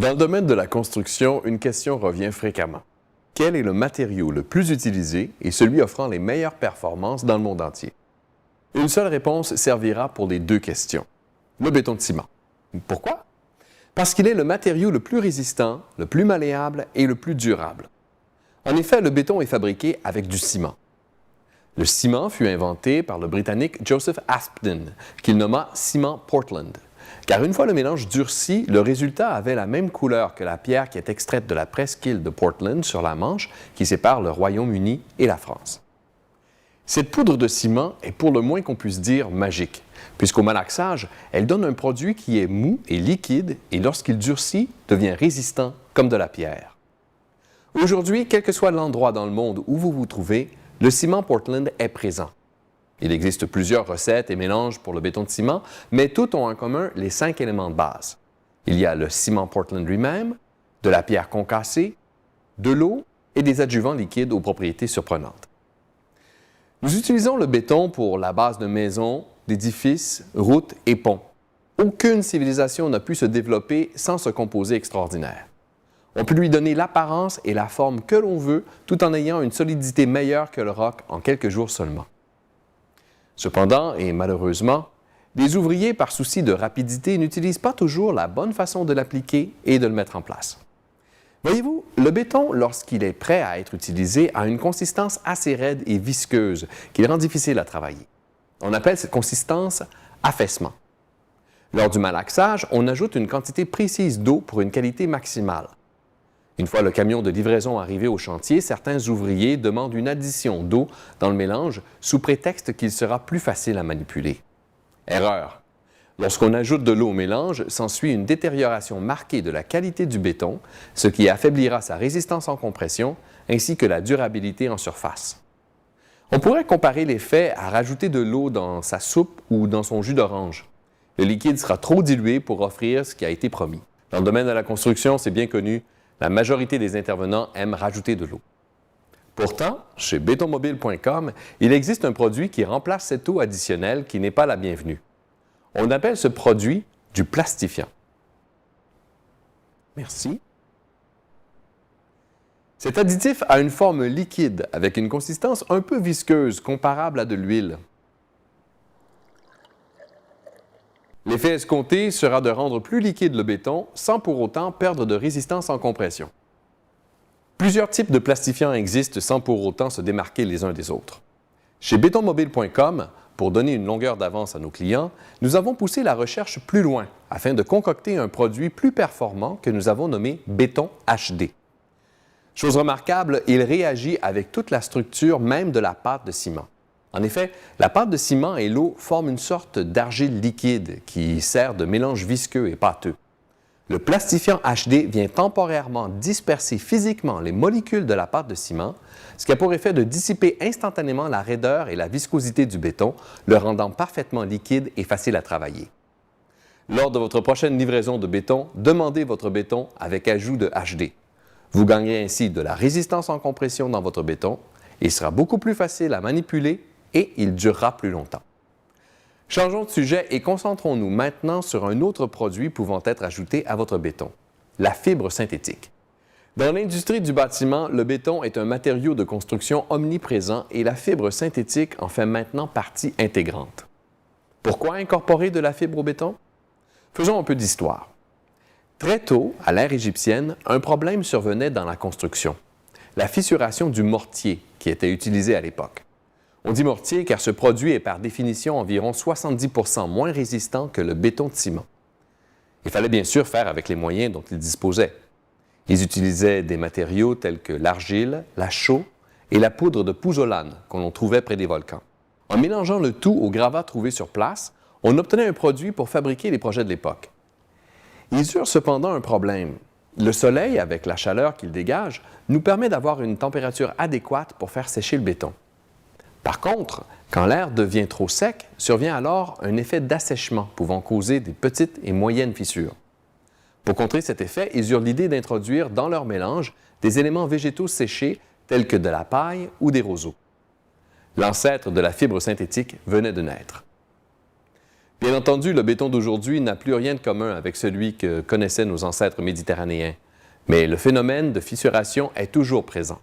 Dans le domaine de la construction, une question revient fréquemment. Quel est le matériau le plus utilisé et celui offrant les meilleures performances dans le monde entier? Une seule réponse servira pour les deux questions. Le béton de ciment. Pourquoi? Parce qu'il est le matériau le plus résistant, le plus malléable et le plus durable. En effet, le béton est fabriqué avec du ciment. Le ciment fut inventé par le Britannique Joseph Aspdin, qu'il nomma ciment Portland. Car une fois le mélange durci, le résultat avait la même couleur que la pierre qui est extraite de la presqu'île de Portland sur la Manche, qui sépare le Royaume-Uni et la France. Cette poudre de ciment est pour le moins qu'on puisse dire magique, puisqu'au malaxage, elle donne un produit qui est mou et liquide et lorsqu'il durcit, devient résistant comme de la pierre. Aujourd'hui, quel que soit l'endroit dans le monde où vous vous trouvez, le ciment Portland est présent. Il existe plusieurs recettes et mélanges pour le béton de ciment, mais toutes ont en commun les 5 éléments de base. Il y a le ciment Portland lui-même, de la pierre concassée, de l'eau et des adjuvants liquides aux propriétés surprenantes. Nous utilisons le béton pour la base de maisons, d'édifices, routes et ponts. Aucune civilisation n'a pu se développer sans ce composé extraordinaire. On peut lui donner l'apparence et la forme que l'on veut, tout en ayant une solidité meilleure que le roc en quelques jours seulement. Cependant, et malheureusement, les ouvriers, par souci de rapidité, n'utilisent pas toujours la bonne façon de l'appliquer et de le mettre en place. Voyez-vous, le béton, lorsqu'il est prêt à être utilisé, a une consistance assez raide et visqueuse qui le rend difficile à travailler. On appelle cette consistance affaissement. Lors du malaxage, on ajoute une quantité précise d'eau pour une qualité maximale. Une fois le camion de livraison arrivé au chantier, certains ouvriers demandent une addition d'eau dans le mélange sous prétexte qu'il sera plus facile à manipuler. Erreur. Lorsqu'on ajoute de l'eau au mélange, s'ensuit une détérioration marquée de la qualité du béton, ce qui affaiblira sa résistance en compression ainsi que la durabilité en surface. On pourrait comparer l'effet à rajouter de l'eau dans sa soupe ou dans son jus d'orange. Le liquide sera trop dilué pour offrir ce qui a été promis. Dans le domaine de la construction, c'est bien connu, la majorité des intervenants aiment rajouter de l'eau. Pourtant, chez bétonmobile.com, il existe un produit qui remplace cette eau additionnelle qui n'est pas la bienvenue. On appelle ce produit du plastifiant. Merci. Cet additif a une forme liquide avec une consistance un peu visqueuse, comparable à de l'huile. L'effet escompté sera de rendre plus liquide le béton sans pour autant perdre de résistance en compression. Plusieurs types de plastifiants existent sans pour autant se démarquer les uns des autres. Chez bétonmobile.com, pour donner une longueur d'avance à nos clients, nous avons poussé la recherche plus loin afin de concocter un produit plus performant que nous avons nommé Béton HD. Chose remarquable, il réagit avec toute la structure même de la pâte de ciment. En effet, la pâte de ciment et l'eau forment une sorte d'argile liquide qui sert de mélange visqueux et pâteux. Le plastifiant HD vient temporairement disperser physiquement les molécules de la pâte de ciment, ce qui a pour effet de dissiper instantanément la raideur et la viscosité du béton, le rendant parfaitement liquide et facile à travailler. Lors de votre prochaine livraison de béton, demandez votre béton avec ajout de HD. Vous gagnerez ainsi de la résistance en compression dans votre béton, il sera beaucoup plus facile à manipuler et il durera plus longtemps. Changeons de sujet et concentrons-nous maintenant sur un autre produit pouvant être ajouté à votre béton, la fibre synthétique. Dans l'industrie du bâtiment, le béton est un matériau de construction omniprésent et la fibre synthétique en fait maintenant partie intégrante. Pourquoi incorporer de la fibre au béton? Faisons un peu d'histoire. Très tôt, à l'ère égyptienne, un problème survenait dans la construction, la fissuration du mortier qui était utilisé à l'époque. On dit mortier car ce produit est par définition environ 70% moins résistant que le béton de ciment. Il fallait bien sûr faire avec les moyens dont ils disposaient. Ils utilisaient des matériaux tels que l'argile, la chaux et la poudre de pouzzolane qu'on trouvait près des volcans. En mélangeant le tout au gravat trouvé sur place, on obtenait un produit pour fabriquer les projets de l'époque. Ils eurent cependant un problème. Le soleil, avec la chaleur qu'il dégage, nous permet d'avoir une température adéquate pour faire sécher le béton. Par contre, quand l'air devient trop sec, survient alors un effet d'assèchement pouvant causer des petites et moyennes fissures. Pour contrer cet effet, ils eurent l'idée d'introduire dans leur mélange des éléments végétaux séchés tels que de la paille ou des roseaux. L'ancêtre de la fibre synthétique venait de naître. Bien entendu, le béton d'aujourd'hui n'a plus rien de commun avec celui que connaissaient nos ancêtres méditerranéens, mais le phénomène de fissuration est toujours présent.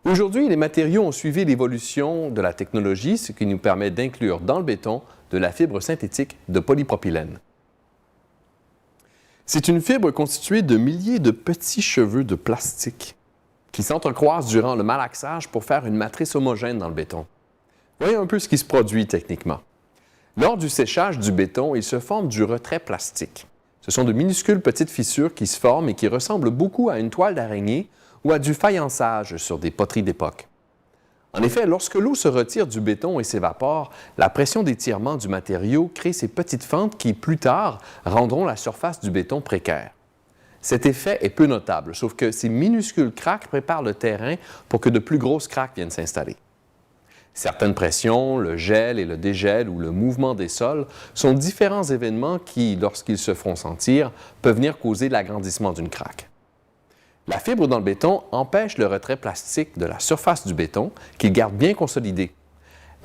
Aujourd'hui, les matériaux ont suivi l'évolution de la technologie, ce qui nous permet d'inclure dans le béton de la fibre synthétique de polypropylène. C'est une fibre constituée de milliers de petits cheveux de plastique qui s'entrecroisent durant le malaxage pour faire une matrice homogène dans le béton. Voyons un peu ce qui se produit techniquement. Lors du séchage du béton, il se forme du retrait plastique. Ce sont de minuscules petites fissures qui se forment et qui ressemblent beaucoup à une toile d'araignée ou à du faïençage sur des poteries d'époque. En effet, lorsque l'eau se retire du béton et s'évapore, la pression d'étirement du matériau crée ces petites fentes qui, plus tard, rendront la surface du béton précaire. Cet effet est peu notable, sauf que ces minuscules craques préparent le terrain pour que de plus grosses craques viennent s'installer. Certaines pressions, le gel et le dégel ou le mouvement des sols sont différents événements qui, lorsqu'ils se font sentir, peuvent venir causer l'agrandissement d'une craque. La fibre dans le béton empêche le retrait plastique de la surface du béton qu'il garde bien consolidé.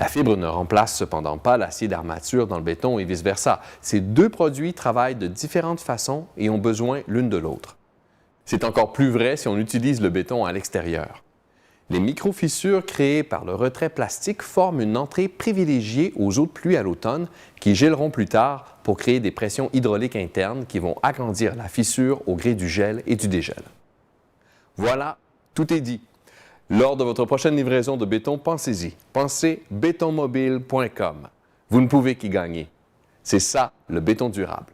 La fibre ne remplace cependant pas l'acier d'armature dans le béton et vice-versa. Ces deux produits travaillent de différentes façons et ont besoin l'une de l'autre. C'est encore plus vrai si on utilise le béton à l'extérieur. Les micro-fissures créées par le retrait plastique forment une entrée privilégiée aux eaux de pluie à l'automne qui gèleront plus tard pour créer des pressions hydrauliques internes qui vont agrandir la fissure au gré du gel et du dégel. Voilà, tout est dit. Lors de votre prochaine livraison de béton, pensez-y. Pensez bétonmobile.com. Vous ne pouvez qu'y gagner. C'est ça, le béton durable.